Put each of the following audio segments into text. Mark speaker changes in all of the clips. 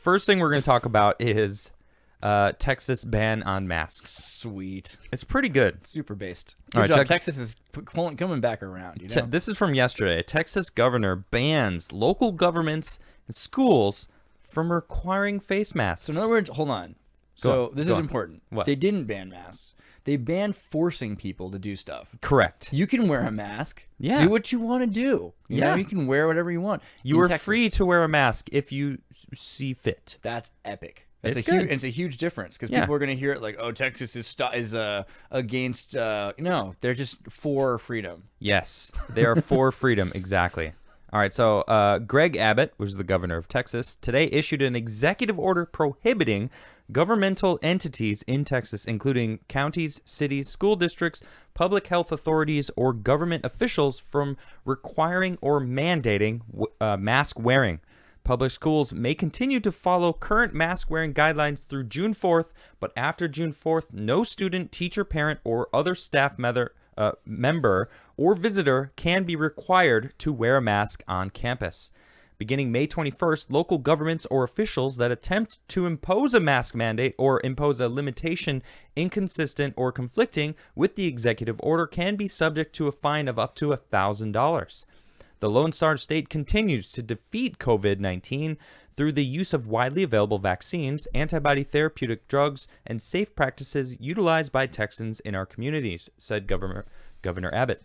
Speaker 1: first thing we're going to talk about is Texas ban on masks.
Speaker 2: Sweet.
Speaker 1: It's pretty good.
Speaker 2: Super based.
Speaker 1: All right,
Speaker 2: Job. Texas is coming back around. You know?
Speaker 1: This is from yesterday. A Texas governor bans local governments and schools from requiring face masks.
Speaker 2: So in other words, hold on. This is important.
Speaker 1: What?
Speaker 2: They didn't ban masks. They banned forcing people to do stuff.
Speaker 1: Correct.
Speaker 2: You can wear a mask.
Speaker 1: Yeah.
Speaker 2: Do what you want to do. You know, you can wear whatever you want.
Speaker 1: You are free to wear a mask if you see fit.
Speaker 2: That's epic.
Speaker 1: It's
Speaker 2: a huge difference because people are going to hear it like, oh, Texas is against. No, they're just for freedom.
Speaker 1: Yes, they are for freedom. Exactly. All right. So Greg Abbott, which is the governor of Texas, today issued an executive order prohibiting governmental entities in Texas, including counties, cities, school districts, public health authorities, or government officials from requiring or mandating mask wearing. Public schools may continue to follow current mask-wearing guidelines through June 4th, but after June 4th, no student, teacher, parent, or other staff member or visitor can be required to wear a mask on campus. Beginning May 21st, local governments or officials that attempt to impose a mask mandate or impose a limitation inconsistent or conflicting with the executive order can be subject to a fine of up to $1,000. The Lone Star State continues to defeat COVID-19 through the use of widely available vaccines, antibody therapeutic drugs, and safe practices utilized by Texans in our communities, said Governor Abbott.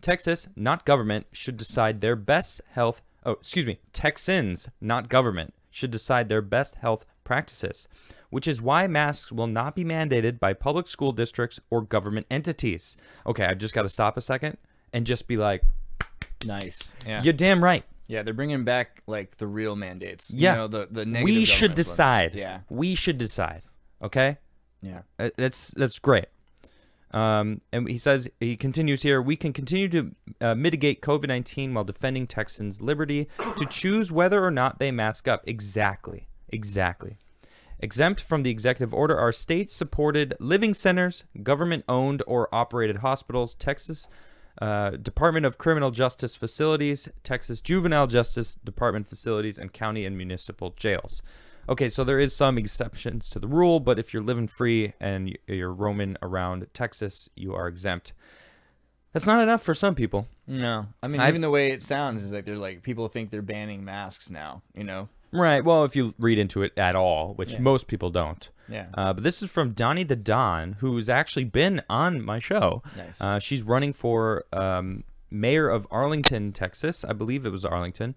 Speaker 1: Texas, not government, should decide their best health. Texans, not government, should decide their best health practices, which is why masks will not be mandated by public school districts or government entities. Okay, I just got to stop a second and just be like,
Speaker 2: nice. Yeah.
Speaker 1: You're damn right.
Speaker 2: Yeah, they're bringing back like the real mandates.
Speaker 1: Yeah.
Speaker 2: You know, the negative.
Speaker 1: We should decide.
Speaker 2: Ones. Yeah.
Speaker 1: We should decide. Okay?
Speaker 2: Yeah.
Speaker 1: That's great. And he continues here, we can continue to mitigate COVID-19 while defending Texans' liberty to choose whether or not they mask up. Exactly. Exempt from the executive order are state-supported living centers, government-owned or operated hospitals, Texas Department of Criminal Justice facilities, Texas Juvenile Justice Department facilities, and county and municipal jails. Okay, so there is some exceptions to the rule, but if you're living free and you're roaming around Texas, you are exempt. That's not enough for some people.
Speaker 2: No. I mean, even the way it sounds is like they're like, people think they're banning masks now, you know?
Speaker 1: Right. Well, if you read into it at all, which most people don't.
Speaker 2: Yeah.
Speaker 1: But this is from Donnie the Don, who's actually been on my show.
Speaker 2: Nice.
Speaker 1: She's running for mayor of Arlington, Texas. I believe it was Arlington.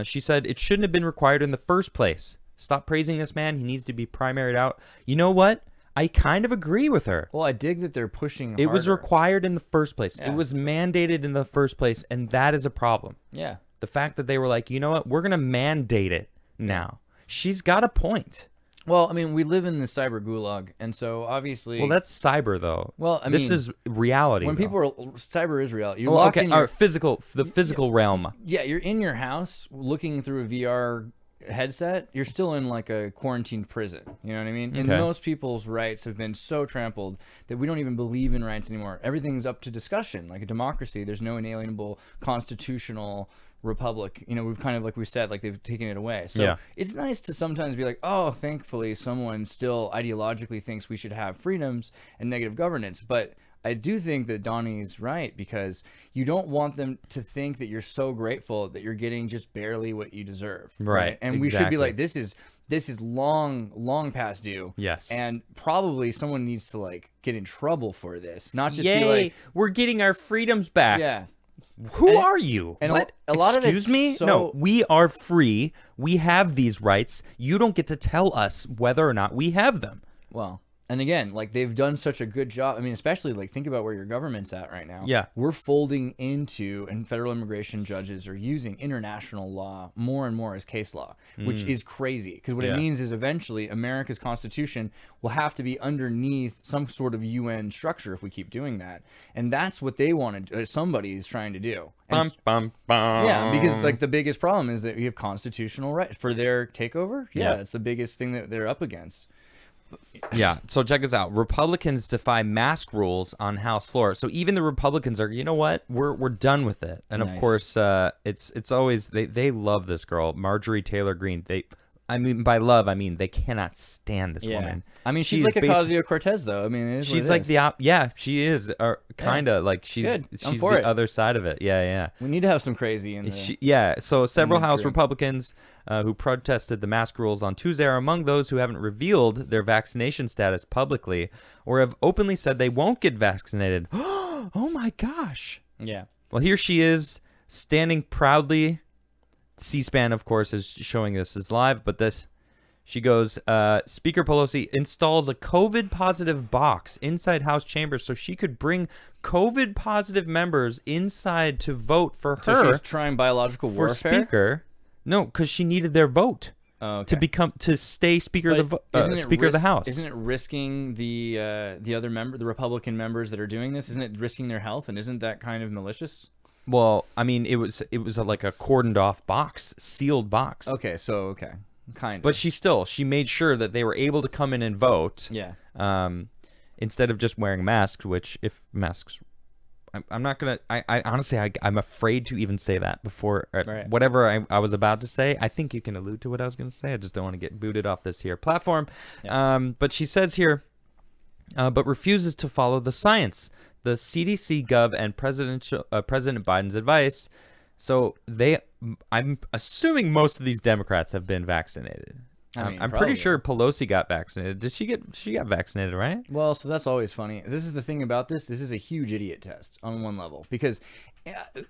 Speaker 1: She said it shouldn't have been required in the first place. Stop praising this man. He needs to be primaried out. You know what? I kind of agree with her.
Speaker 2: Well, I dig that they're pushing harder.
Speaker 1: It was required in the first place.
Speaker 2: Yeah.
Speaker 1: It was mandated in the first place, and that is a problem.
Speaker 2: Yeah.
Speaker 1: The fact that they were like, you know what? We're going to mandate it now. She's got a point.
Speaker 2: Well, I mean, we live in the cyber gulag, and so obviously...
Speaker 1: Well, that's cyber, though.
Speaker 2: Well, I mean...
Speaker 1: This is reality,
Speaker 2: when
Speaker 1: though.
Speaker 2: people are... Cyber is reality. You're locked in
Speaker 1: your... the physical realm.
Speaker 2: Yeah, you're in your house looking through a VR headset. You're still in, like, a quarantined prison. You know what I mean? And most people's rights have been so trampled that we don't even believe in rights anymore. Everything's up to discussion. Like a democracy, there's no inalienable constitutional... republic, you know, we've kind of, like we said, like they've taken it away. So it's nice to sometimes be like, oh, thankfully someone still ideologically thinks we should have freedoms and negative governance. But I do think that Donnie's right, because you don't want them to think that you're so grateful that you're getting just barely what you deserve.
Speaker 1: Right.
Speaker 2: And we should be like, this is long past due.
Speaker 1: Yes.
Speaker 2: And probably someone needs to like get in trouble for this, not just be like,
Speaker 1: we're getting our freedoms back.
Speaker 2: Yeah.
Speaker 1: Who are you?
Speaker 2: And
Speaker 1: what?
Speaker 2: a lot
Speaker 1: Excuse
Speaker 2: of
Speaker 1: me? No, we are free. We have these rights. You don't get to tell us whether or not we have them.
Speaker 2: Well, and again, like they've done such a good job. I mean, especially like think about where your government's at right now.
Speaker 1: Yeah.
Speaker 2: We're folding into, and federal immigration judges are using international law more and more as case law, which is crazy. Because what it means is eventually America's Constitution will have to be underneath some sort of UN structure if we keep doing that. And that's what they wanted. Somebody is trying to do. And yeah, because like the biggest problem is that we have constitutional rights for their takeover. Yeah, that's the biggest thing that they're up against.
Speaker 1: Yeah, so check this out. Republicans defy mask rules on House floor. So even the Republicans are, you know what? We're done with it. And of course, it's always they love this girl, Marjorie Taylor Greene. I mean, by love, I mean they cannot stand this woman.
Speaker 2: I mean, she's
Speaker 1: She
Speaker 2: like
Speaker 1: is
Speaker 2: Ocasio-Cortez, though. I mean, it is what
Speaker 1: she's
Speaker 2: it
Speaker 1: like
Speaker 2: is.
Speaker 1: yeah, she is, kind of like she's
Speaker 2: Good. I'm
Speaker 1: she's
Speaker 2: for
Speaker 1: the
Speaker 2: it.
Speaker 1: other side of it. Yeah.
Speaker 2: We need to have some crazy in the.
Speaker 1: Yeah, so several House
Speaker 2: group.
Speaker 1: Republicans who protested the mask rules on Tuesday are among those who haven't revealed their vaccination status publicly or have openly said they won't get vaccinated. Oh my gosh.
Speaker 2: Yeah.
Speaker 1: Well, here she is standing proudly. C-SPAN, of course, is showing this as live, but she goes, Speaker Pelosi installs a COVID-positive box inside House chambers so she could bring COVID-positive members inside to vote for her.
Speaker 2: So she's trying biological
Speaker 1: for
Speaker 2: warfare?
Speaker 1: Speaker. No, because she needed their vote to stay Speaker of the House.
Speaker 2: Isn't it risking the other the Republican members that are doing this? Isn't it risking their health? And isn't that kind of malicious?
Speaker 1: Well, I mean, it was like a cordoned off box, sealed box.
Speaker 2: Okay, kind of.
Speaker 1: But she made sure that they were able to come in and vote.
Speaker 2: Yeah.
Speaker 1: Instead of just wearing masks, which if masks, I'm not gonna. I honestly, I'm afraid to even say that before whatever I was about to say. I think you can allude to what I was gonna say. I just don't want to get booted off this here platform. Yeah. But she says here, but refuses to follow the science, the CDC, Gov, and President Biden's advice. So I'm assuming most of these Democrats have been vaccinated. I'm pretty sure Pelosi got vaccinated. She got vaccinated, right?
Speaker 2: Well, so that's always funny. This is the thing about this. This is a huge idiot test on one level because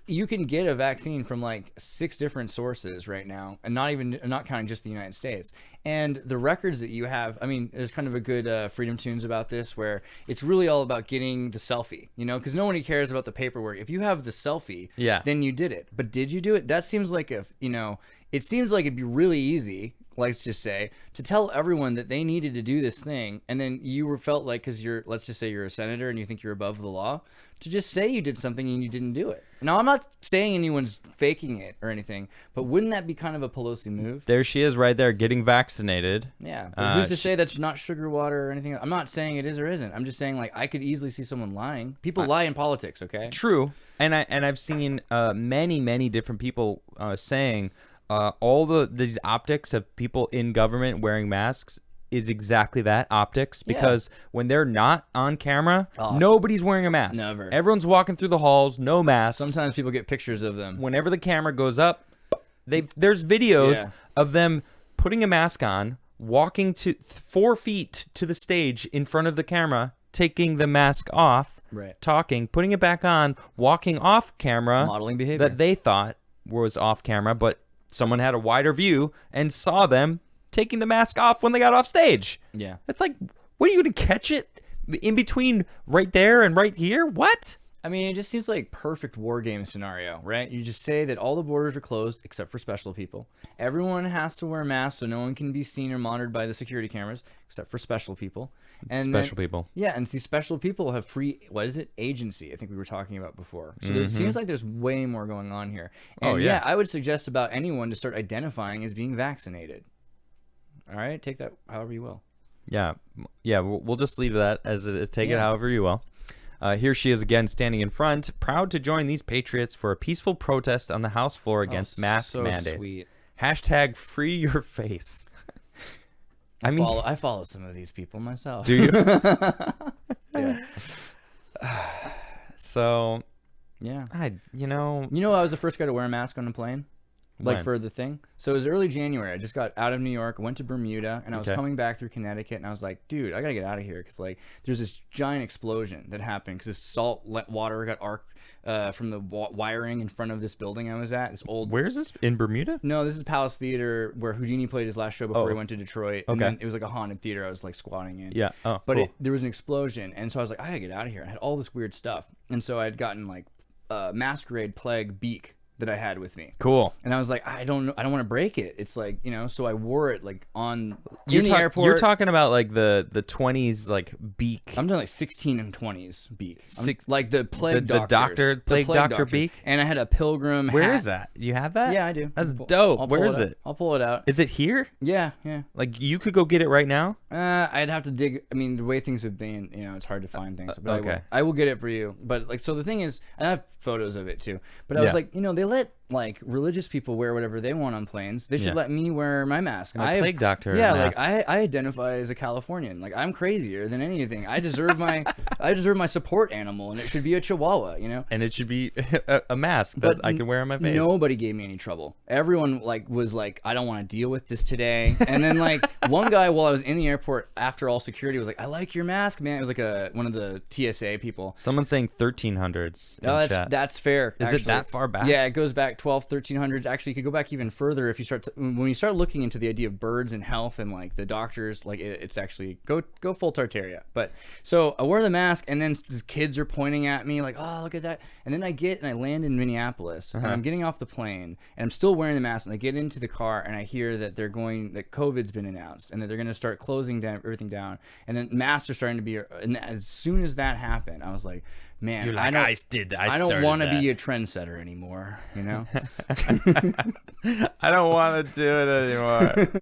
Speaker 2: you can get a vaccine from like 6 different sources right now, and not counting just the United States. And the records that you have, I mean, there's kind of a good Freedom Tunes about this where it's really all about getting the selfie, because no one cares about the paperwork. If you have the selfie, then you did it. But did you do it? That seems like it seems like it'd be really easy, let's just say, to tell everyone that they needed to do this thing, and then you felt like, because let's just say you're a senator and you think you're above the law, to just say you did something and you didn't do it. Now, I'm not saying anyone's faking it or anything, but wouldn't that be kind of a Pelosi move?
Speaker 1: There she is right there getting vaccinated.
Speaker 2: Yeah. But who's to say that's not sugar water or anything? I'm not saying it is or isn't. I'm just saying, like, I could easily see someone lying. People lie in politics, okay?
Speaker 1: True. And I've seen many different people saying these optics of people in government wearing masks is exactly that, optics, because when they're not on camera, nobody's wearing a mask.
Speaker 2: Never.
Speaker 1: Everyone's walking through the halls, no masks.
Speaker 2: Sometimes people get pictures of them.
Speaker 1: Whenever the camera goes up, there's videos of them putting a mask on, walking to 4 feet to the stage in front of the camera, taking the mask off, talking, putting it back on, walking off camera,
Speaker 2: modeling behavior
Speaker 1: that they thought was off camera, but someone had a wider view and saw them taking the mask off when they got off stage.
Speaker 2: Yeah.
Speaker 1: It's like, what are you going to catch it in between right there and right here? What?
Speaker 2: I mean, it just seems like perfect war game scenario, right? You just say that all the borders are closed except for special people. Everyone has to wear masks so no one can be seen or monitored by the security cameras except for special people. And
Speaker 1: special people.
Speaker 2: Yeah, and these special people have free, agency, I think we were talking about before. So it seems like there's way more going on here. And I would suggest about anyone to start identifying as being vaccinated. All right, take that however you will.
Speaker 1: Yeah, we'll just leave that as it is. Take it however you will. Here she is again, standing in front, proud to join these patriots for a peaceful protest on the House floor against mask mandates.
Speaker 2: Sweet.
Speaker 1: #, free your face.
Speaker 2: I follow some of these people myself.
Speaker 1: Do you?
Speaker 2: Yeah.
Speaker 1: So,
Speaker 2: yeah.
Speaker 1: I
Speaker 2: was the first guy to wear a mask on a plane.
Speaker 1: When?
Speaker 2: For the thing. So it was early January. I just got out of New York, went to Bermuda, and I was coming back through Connecticut, and I was like, dude, I got to get out of here because, like, there's this giant explosion that happened because this salt water got arced from the wiring in front of this building I was at. This old.
Speaker 1: Where is this? In Bermuda?
Speaker 2: No, this is Palace Theater where Houdini played his last show before he went to Detroit.
Speaker 1: Okay.
Speaker 2: And then it was like a haunted theater I was, like, squatting in.
Speaker 1: Yeah. Oh,
Speaker 2: but
Speaker 1: cool.
Speaker 2: there was an explosion, and so I was like, I got to get out of here. I had all this weird stuff. And so I had gotten, like, masquerade plague beak that I had with me.
Speaker 1: Cool.
Speaker 2: And I was like, I don't want to break it. It's like, so I wore it like in the airport.
Speaker 1: You're talking about like the 20s like beak.
Speaker 2: I'm doing like 16 and 20s beak. Like the plague
Speaker 1: plague doctor beak.
Speaker 2: And I had a pilgrim hat.
Speaker 1: Where is that? You have that?
Speaker 2: Yeah, I do.
Speaker 1: That's dope. Where is it?
Speaker 2: I'll pull it out.
Speaker 1: Is it here?
Speaker 2: Yeah.
Speaker 1: Like you could go get it right now?
Speaker 2: I'd have to dig. I mean, the way things have been, it's hard to find things. But
Speaker 1: okay.
Speaker 2: I will get it for you. But like, so the thing is, and I have photos of it too. But I was like, they let like religious people wear whatever they want on planes. They should
Speaker 1: Yeah.
Speaker 2: let me wear my mask.
Speaker 1: My plague doctor
Speaker 2: Yeah,
Speaker 1: mask.
Speaker 2: like I identify as a Californian. Like I'm crazier than anything. I deserve my support animal, and it should be a Chihuahua. You know.
Speaker 1: And it should be a mask that
Speaker 2: But
Speaker 1: I can wear on my face.
Speaker 2: Nobody gave me any trouble. Everyone was like, I don't want to deal with this today. And then like one guy while I was in the airport after all security was like, I like your mask, man. It was like one of the TSA people.
Speaker 1: Someone's saying 1300s.
Speaker 2: No,
Speaker 1: chat.
Speaker 2: that's fair.
Speaker 1: Is
Speaker 2: actually.
Speaker 1: it that far back?
Speaker 2: Yeah, it goes back 1300s. Actually, you could go back even further if you when you start looking into the idea of birds and health and like the doctors, like it's actually go full Tartaria. But so I wear the mask, and then these kids are pointing at me like, oh, look at that. And then I land in Minneapolis, and I'm getting off the plane, and I'm still wearing the mask, and I get into the car, and I hear that that COVID's been announced, and that they're going to start closing down everything down, and then masks are starting to be. And as soon as that happened, I was like, man,
Speaker 1: You're like,
Speaker 2: I don't want to be a trendsetter anymore, you know?
Speaker 1: I don't want to do it anymore.